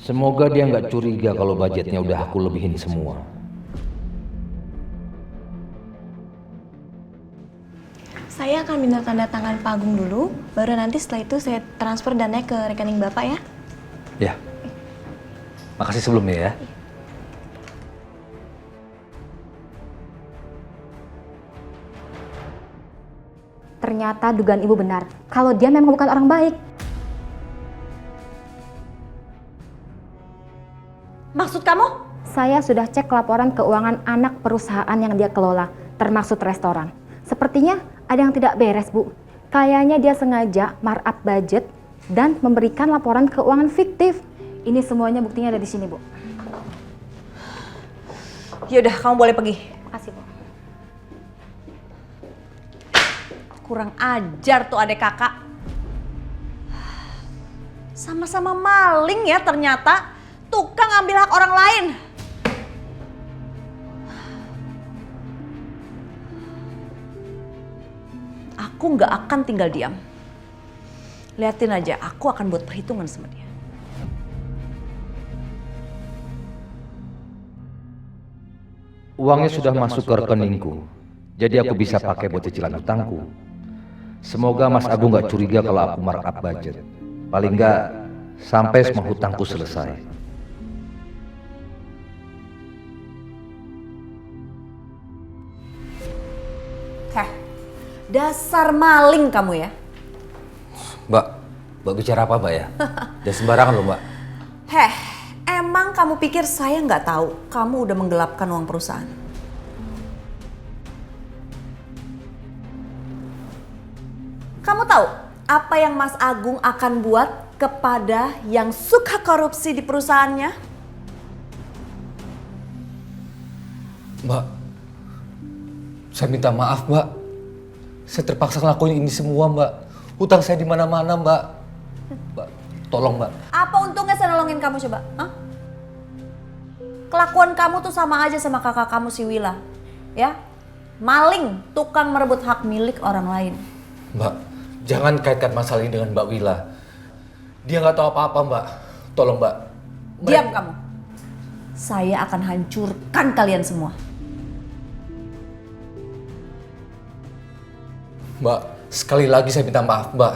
Semoga dia nggak curiga kalau budgetnya udah aku lebihin semua. Saya akan minta tanda tangan Pak Agung dulu, baru nanti setelah itu saya transfer dananya ke rekening Bapak ya. Ya, makasih sebelumnya ya. Ternyata dugaan ibu benar, kalau dia memang bukan orang baik. Maksud kamu? Saya sudah cek laporan keuangan anak perusahaan yang dia kelola, termasuk restoran. Sepertinya ada yang tidak beres, Bu. Kayaknya dia sengaja markup budget dan memberikan laporan keuangan fiktif. Ini semuanya buktinya ada di sini, Bu. Yaudah, kamu boleh pergi. Makasih, Bu. Kurang ajar tuh adek kakak. Sama-sama maling ya ternyata. Tukang ambil hak orang lain. Aku nggak akan tinggal diam. Liatin aja, aku akan buat perhitungan sama dia. Uangnya sudah masuk ke rekeningku, jadi aku bisa pakai buat cicilan utangku. Semoga Mas Agung nggak curiga kalau aku markup budget. Paling nggak sampai semua hutangku selesai. Heh, dasar maling kamu ya. Mbak bicara apa Mbak ya? Jangan sembarangan loh Mbak. Heh, emang kamu pikir saya nggak tahu kamu udah menggelapkan uang perusahaan? Kamu tahu apa yang Mas Agung akan buat kepada yang suka korupsi di perusahaannya? Mbak, saya minta maaf Mbak. Saya terpaksa ngelakuin ini semua Mbak. Hutang saya di mana-mana Mbak. Mbak, tolong Mbak. Apa untungnya saya nolongin kamu coba? Hah? Kelakuan kamu tuh sama aja sama kakak kamu si Wila. Ya? Maling, tukang merebut hak milik orang lain. Mbak, jangan kaitkan masalah ini dengan Mbak Wila. Dia nggak tahu apa-apa Mbak. Tolong Mbak. Diam kamu. Saya akan hancurkan kalian semua. Mbak, sekali lagi saya minta maaf Mbak.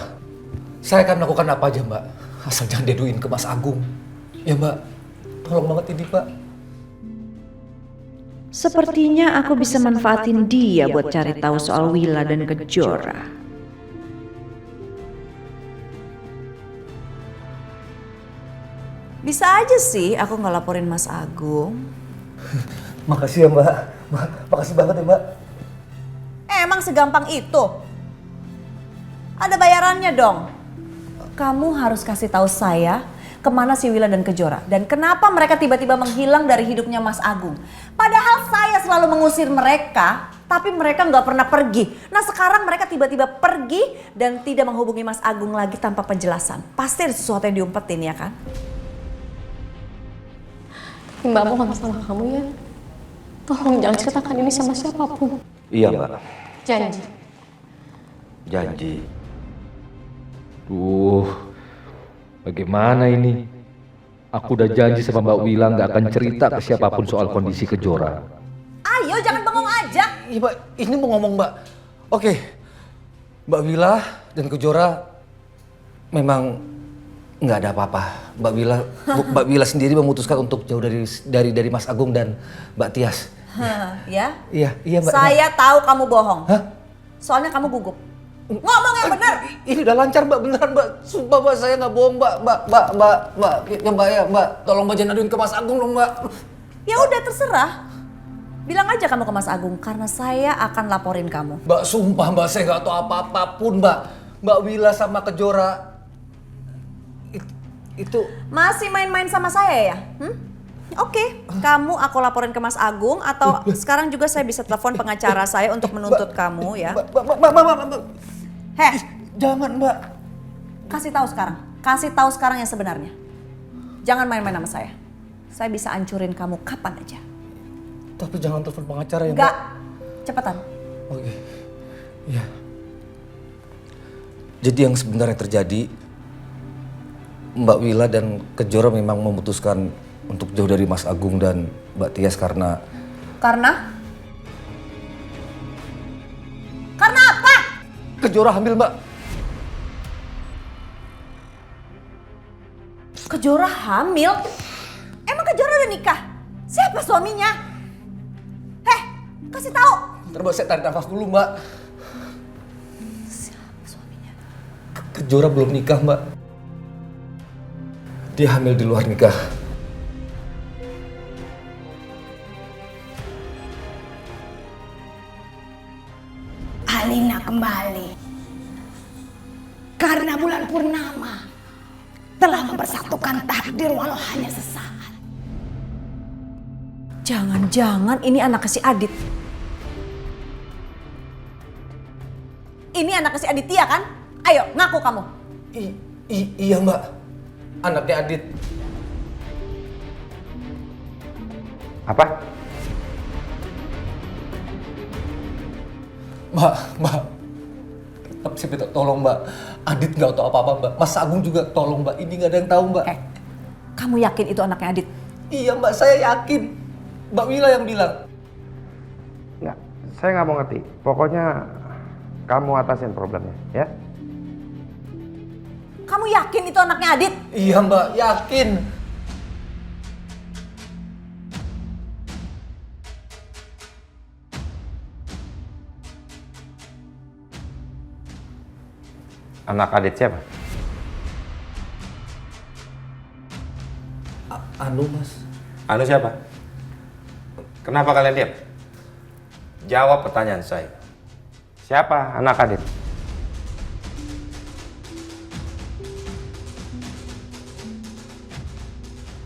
Saya akan melakukan apa aja Mbak. Asal jangan deduin ke Mas Agung. Ya Mbak, tolong banget ini Mbak. Sepertinya aku bisa manfaatin dia buat cari tahu soal Wila dan Kejora. Bisa aja sih aku nggak laporin Mas Agung. Makasih ya Mbak. Mbak, makasih banget ya Mbak. Emang segampang itu? Ada bayarannya dong. Kamu harus kasih tahu saya kemana si Wila dan Kejora. Dan kenapa mereka tiba-tiba menghilang dari hidupnya Mas Agung. Padahal saya selalu mengusir mereka, tapi mereka nggak pernah pergi. Nah sekarang mereka tiba-tiba pergi dan tidak menghubungi Mas Agung lagi tanpa penjelasan. Pasti ada sesuatu yang diumpetin ya kan? Mbak mohon sama kamu ya. Tolong jangan ceritakan ini sama siapapun. Iya Mbak. Janji. Janji. Bagaimana ini? Aku udah janji sama Mbak Wila nggak akan cerita ke siapapun soal kondisi Kejora. Ayo jangan bengong aja. Iya Mbak, ini mau ngomong Mbak. Oke, Mbak Wila dan Kejora memang nggak ada apa-apa. Mbak Wila sendiri memutuskan untuk jauh dari Mas Agung dan Mbak Tias. Ya? Iya Mbak. Saya tahu kamu bohong. Hah? Soalnya kamu gugup. Ngomong yang benar. Ini udah lancar Mbak, beneran Mbak. Sumpah Mbak, saya nggak bohong Mbak. Mbak, tolong Mbak jangan aduin ke Mas Agung dong Mbak. Ya udah terserah. Bilang aja kamu ke Mas Agung karena saya akan laporin kamu. Mbak, sumpah Mbak, saya nggak tahu apa-apapun Mbak. Mbak Wila sama Kejora itu Masih main-main sama saya ya? Oke, kamu aku laporin ke Mas Agung atau sekarang juga saya bisa telepon pengacara saya untuk menuntut kamu ya. Mbak. Heh, Jangan Mbak. kasih tahu sekarang. Kasih tahu sekarang yang sebenarnya. Jangan main-main sama saya. Saya bisa hancurin kamu kapan aja. Tapi jangan telepon pengacara ya Mbak. Enggak, cepetan. Oke. Iya. Jadi yang sebenarnya terjadi, Mbak Wila dan Kejora memang memutuskan untuk jauh dari Mas Agung dan Mbak Tias karena... Karena? Karena apa? Kejora hamil, Mbak. Kejora hamil? Emang Kejora udah nikah? Siapa suaminya? Kasih tahu. Bentar, Mbak, saya tarik nafas dulu, Mbak. Siapa suaminya? Kejora belum nikah, Mbak. Dia hamil di luar nikah. Alina kembali karena bulan purnama telah mempersatukan takdir walau hanya sesaat. Jangan-jangan ini anaknya si Adit. Ini anaknya si Aditya kan? Ayo, ngaku kamu. Iya, Mbak. Anaknya Adit. Apa? Mbak. Tapi saya minta tolong, Mbak. Adit nggak tahu apa-apa, Mbak. Mas Agung juga tolong, Mbak. Ini nggak ada yang tahu, Mbak. Kamu yakin itu anaknya Adit? Iya, Mbak. Saya yakin. Mbak Wila yang bilang. Nggak, saya nggak mau ngerti. Pokoknya kamu atasin problemnya, ya? Kamu yakin itu anaknya Adit? Iya, Mbak. Yakin. Anak Adit siapa? Anu, Mas. Anu siapa? Kenapa kalian diam? Jawab pertanyaan saya. Siapa anak Adit?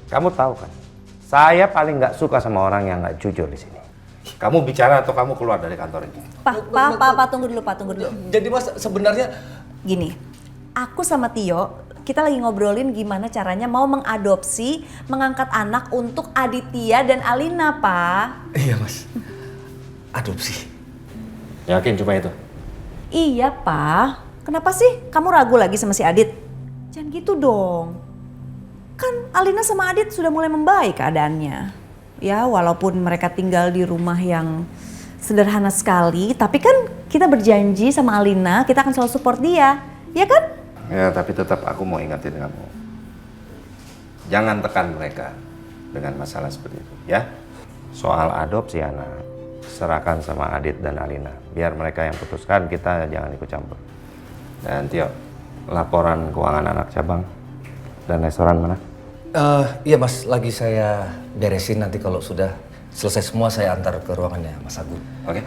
Kamu tahu kan? Saya paling nggak suka sama orang yang nggak jujur di sini. Kamu bicara atau kamu keluar dari kantor ini? Pak, tunggu dulu, Pak, tunggu dulu. Jadi, Mas, sebenarnya... Gini, aku sama Tio, kita lagi ngobrolin gimana caranya mau mengadopsi, mengangkat anak untuk Aditya dan Alina, Pak. Iya, Mas. Adopsi. Yakin cuma itu? Iya, Pak. Kenapa sih kamu ragu lagi sama si Adit? Jangan gitu dong. Kan Alina sama Adit sudah mulai membaik keadaannya. Ya, walaupun mereka tinggal di rumah yang sederhana sekali, tapi kan kita berjanji sama Alina, kita akan selalu support dia. Ya kan? Ya, tapi tetap aku mau ingatin kamu. Jangan tekan mereka dengan masalah seperti itu, ya? Soal adopsi anak, serahkan sama Adit dan Alina. Biar mereka yang putuskan, kita jangan ikut campur. Dan Tio, laporan keuangan anak cabang Dan restoran mana? Iya, Mas. Lagi saya beresin, nanti kalau sudah selesai semua saya antar ke ruangannya Mas Agung. oke?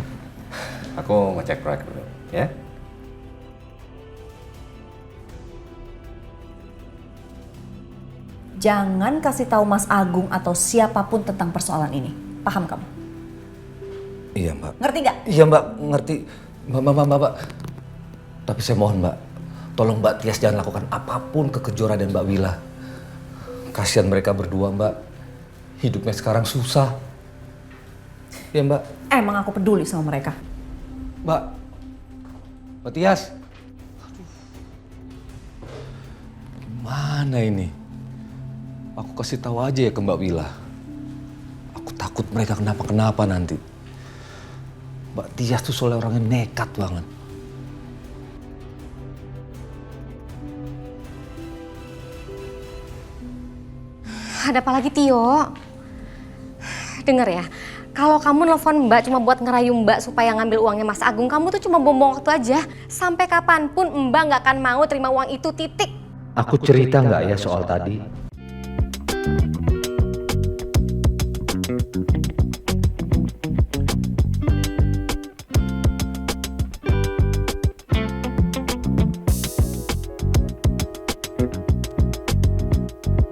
Aku ngecek proyek dulu, ya? Jangan kasih tahu Mas Agung atau siapapun tentang persoalan ini. Paham kamu? Iya, Mbak. Ngerti nggak? Iya, Mbak. Ngerti. Mbak. Tapi saya mohon, Mbak. Tolong Mbak Tias jangan lakukan apapun ke Kejora dan Mbak Wila. Kasihan mereka berdua, Mbak. Hidupnya sekarang susah. Iya, Mbak. Emang aku peduli sama mereka. Mbak Tias. Gimana ini? Aku kasih tahu aja ya ke Mbak Wila. Aku takut mereka kenapa-kenapa nanti. Mbak Tias tuh soalnya orangnya nekat banget. Ada apa lagi, Tio? Dengar ya, kalau kamu nelfon Mbak cuma buat ngerayu Mbak supaya ngambil uangnya Mas Agung, kamu tuh cuma buang-buang waktu aja. Sampai kapanpun Mbak nggak akan mau terima uang itu, titik. Aku cerita nggak ya soal tadi?